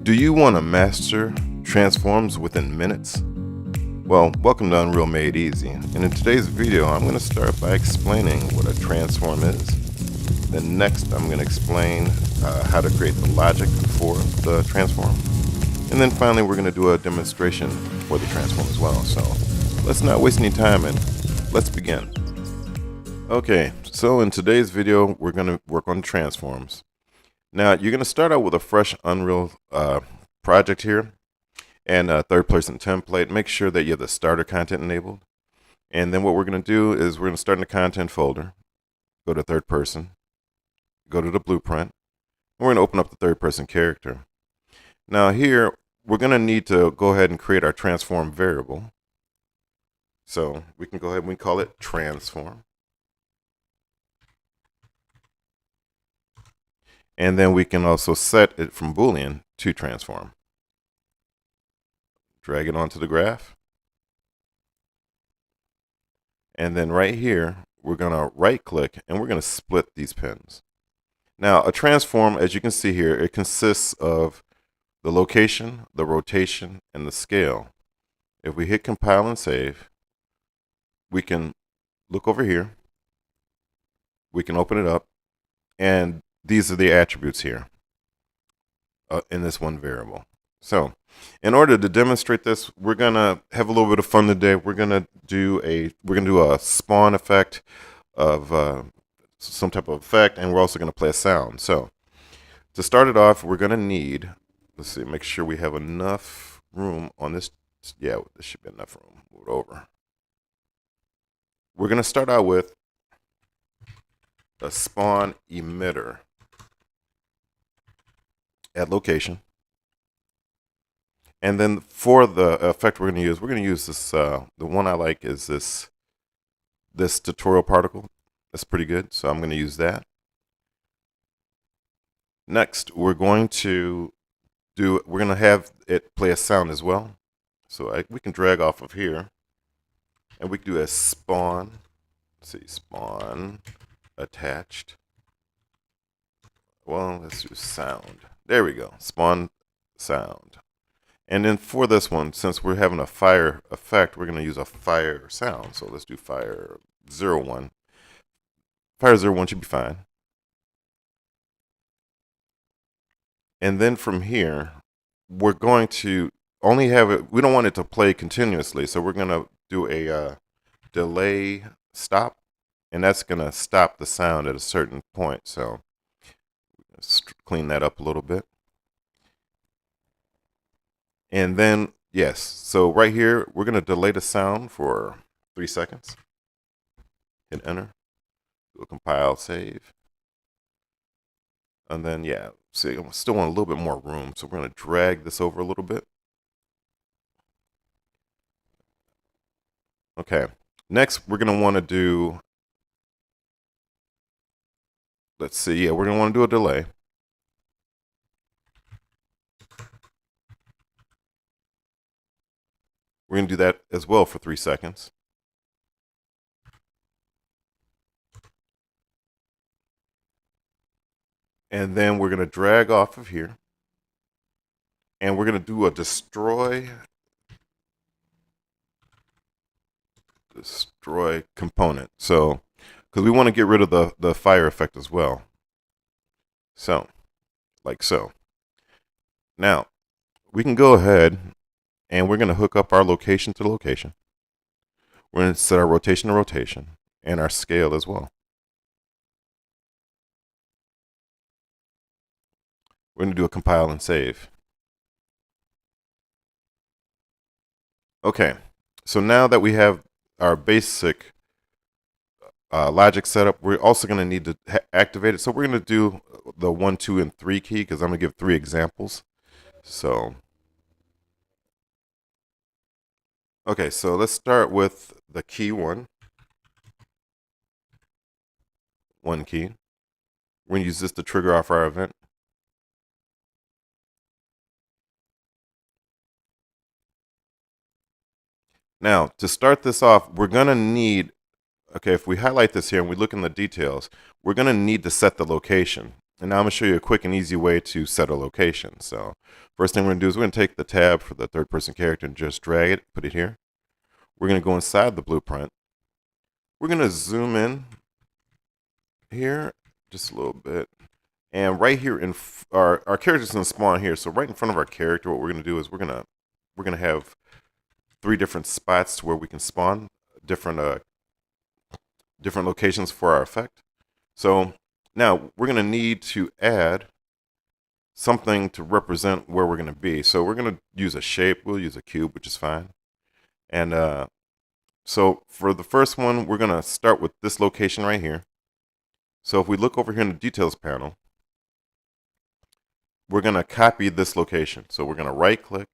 Do you want to master transforms within minutes? Well, welcome to Unreal Made Easy, and in today's video I'm going to start by explaining what a transform is. Then next I'm going to explain how to create the logic for the transform. And then finally we're going to do a demonstration for the transform as well. So let's not waste any time and let's begin. Okay, so in today's video we're going to work on transforms. Now you're going to start out with a fresh Unreal project here and a third person template. Make sure that you have the starter content enabled. And then what we're going to do is we're going to start in the content folder, go to third person, go to the blueprint, and we're going to open up the third person character. Now here we're going to need to go ahead and create our transform variable. So we can go ahead and we call it transform. And then we can also set it from Boolean to transform. Drag it onto the graph. And then right here, we're going to right click and we're going to split these pins. Now a transform, as you can see here, it consists of the location, the rotation, and the scale. If we hit compile and save, we can look over here. We can open it up, and these are the attributes here in this one variable. So in order to demonstrate this, we're going to have a little bit of fun today. We're going to do a spawn effect of some type of effect, and we're also going to play a sound. So to start it off, we're going to need, let's see, make sure we have enough room on this. Yeah, there should be enough room. Move it over. We're going to start out with a spawn emitter at location. And then for the effect we're going to use this, the one I like is this tutorial particle. That's pretty good, so I'm going to use that. Next, we're going to have it play a sound as well. So we can drag off of here, and we can do a spawn. Let's see, spawn attached. Well, let's do sound. There we go, spawn sound. And then for this one, since we're having a fire effect, we're going to use a fire sound. So let's do fire 01. Fire 01 should be fine. And then from here, we're going to only have it, we don't want it to play continuously. So we're going to do a delay stop, and that's going to stop the sound at a certain point. So let's clean that up a little bit. And then, yes, so right here, we're going to delay the sound for 3 seconds. Hit enter. Do a compile, save. And then, yeah, see, I still want a little bit more room, so we're going to drag this over a little bit. Okay, next we're going to want to do, let's see, yeah, we're going to want to do a delay. We're going to do that as well for 3 seconds. And then we're going to drag off of here. And we're going to do a destroy component. So, because we want to get rid of the fire effect as well. So, like so. Now, we can go ahead and we're going to hook up our location to location. We're going to set our rotation to rotation and our scale as well. We're going to do a compile and save. Okay, so now that we have our basic logic setup, we're also going to need to activate it. So we're going to do the 1, 2, and 3 key because I'm going to give 3 examples. So okay, so let's start with the key 1 key. We're going to use this to trigger off our event. Now, to start this off, we're going to need, okay, if we highlight this here and we look in the details, we're going to need to set the location. And now I'm going to show you a quick and easy way to set a location. So first thing we're going to do is we're going to take the tab for the third person character and just drag it, put it here. We're going to go inside the blueprint. We're going to zoom in here just a little bit. And right here in our character's going to spawn here. So right in front of our character, what we're going to do is we're going to have 3 different spots where we can spawn different different locations for our effect. So now we're going to need to add something to represent where we're going to be. So we're going to use a shape. We'll use a cube, which is fine. And so for the first one, we're going to start with this location right here. So if we look over here in the details panel, we're going to copy this location. So we're going to right click.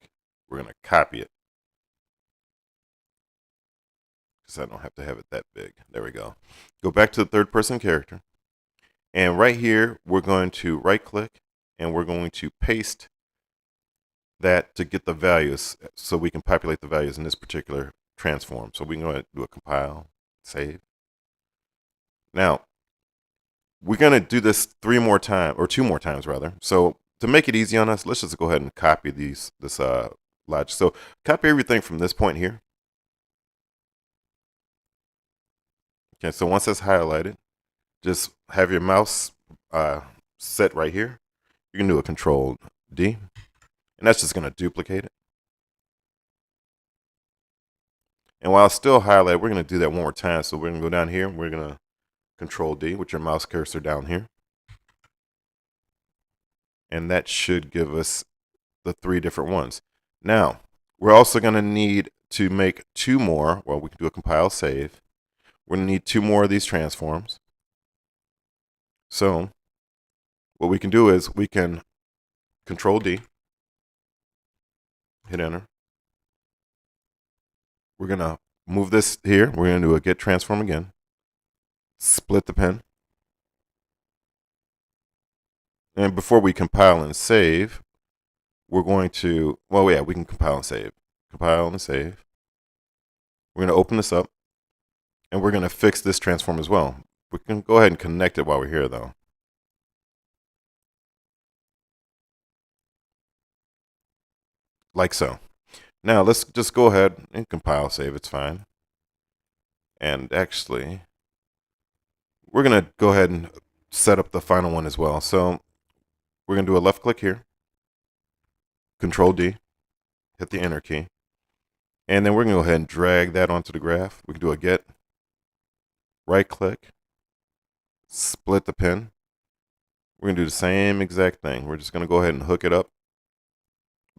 We're going to copy it. Because I don't have to have it that big. There we go. Go back to the third person character. And right here, we're going to right click and we're going to paste that to get the values so we can populate the values in this particular transform. So we can go ahead and do a compile, save. Now, we're going to do this 2 more times rather. So to make it easy on us, let's just go ahead and copy this logic. So copy everything from this point here. Okay, so once that's highlighted, just have your mouse set right here. You can do a Control D, and that's just going to duplicate it. And while it's still highlighted, we're going to do that 1 more time. So we're going to go down here, and we're going to Control D with your mouse cursor down here. And that should give us the 3 different ones. Now, we're also going to need to make 2 more. Well, we can do a compile, save. We're going to need 2 more of these transforms. So what we can do is we can Control D, hit enter. We're going to move this here. We're going to do a get transform again. Split the pen. And before we compile and save, we're going to, well, yeah, we can compile and save. Compile and save. We're going to open this up. And we're going to fix this transform as well. We can go ahead and connect it while we're here, though. Like so. Now, let's just go ahead and compile, save. It's fine. And actually, we're going to go ahead and set up the final one as well. So we're going to do a left click here. Control D. Hit the enter key. And then we're going to go ahead and drag that onto the graph. We can do a get. Right click. Split the pen. We're going to do the same exact thing. We're just going to go ahead and hook it up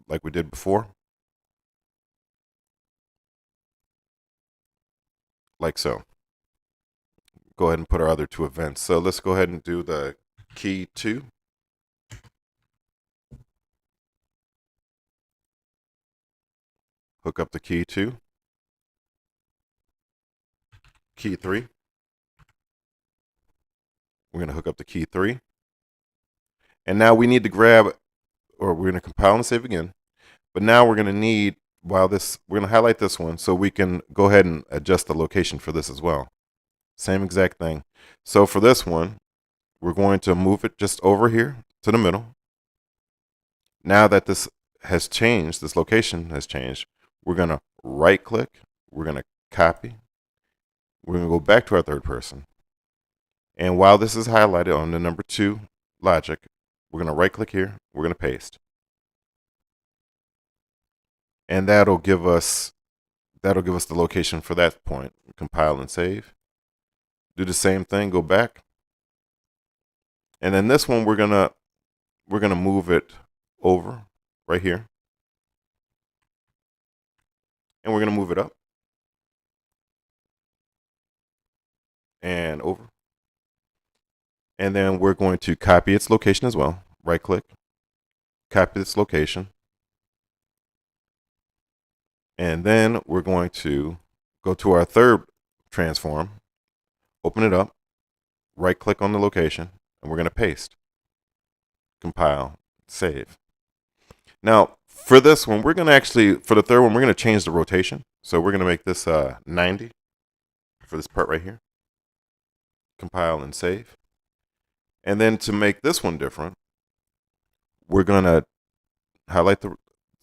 like we did before. Like so. Go ahead and put our other 2 events. So let's go ahead and do the key 2. Hook up the key 2. Key 3. We're going to hook up the key 3. And now we need to grab, or we're going to compile and save again. But now we're going to need, we're going to highlight this one so we can go ahead and adjust the location for this as well. Same exact thing. So for this one, we're going to move it just over here to the middle. Now that this has changed, this location has changed, we're going to right click. We're going to copy. We're going to go back to our third person. And while this is highlighted on the number 2 logic, we're going to right click here. We're going to paste. And that'll give us the location for that point. Compile and save. Do the same thing, go back. And then this one we're going to move it over right here. And we're going to move it up. And over. And then we're going to copy its location as well. Right click, copy its location. And then we're going to go to our third transform, open it up, right click on the location, and we're going to paste. Compile, save. Now, for this one, we're going to for the third one, we're going to change the rotation. So we're going to make this 90 for this part right here. Compile and save. And then to make this one different, we're going to highlight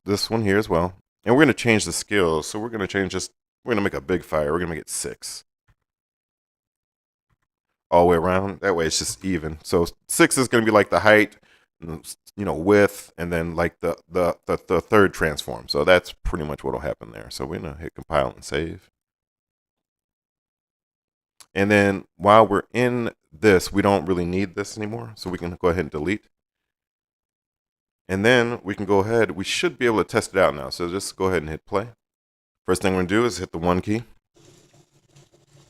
this one here as well. And we're going to change the scale. So we're going to change this. We're going to make a big fire. We're going to make it 6 all the way around. That way it's just even. So 6 is going to be like the height, width, and then like the third transform. So that's pretty much what will happen there. So we're going to hit compile and save. And then while we're in this, we don't really need this anymore. So we can go ahead and delete. And then we can go ahead. We should be able to test it out now. So just go ahead and hit play. First thing we're going to do is hit the 1 key.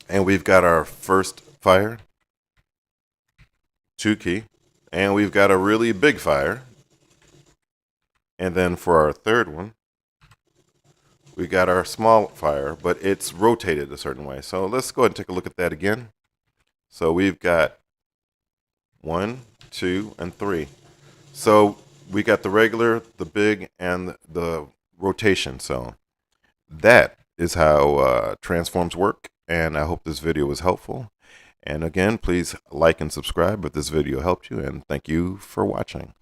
And we've got our first fire. 2 key. And we've got a really big fire. And then for our third one, we got our small fire, but it's rotated a certain way. So let's go ahead and take a look at that again. So we've got 1, 2, and 3. So we got the regular, the big, and the rotation. So that is how transforms work. And I hope this video was helpful. And again, please like and subscribe if this video helped you. And thank you for watching.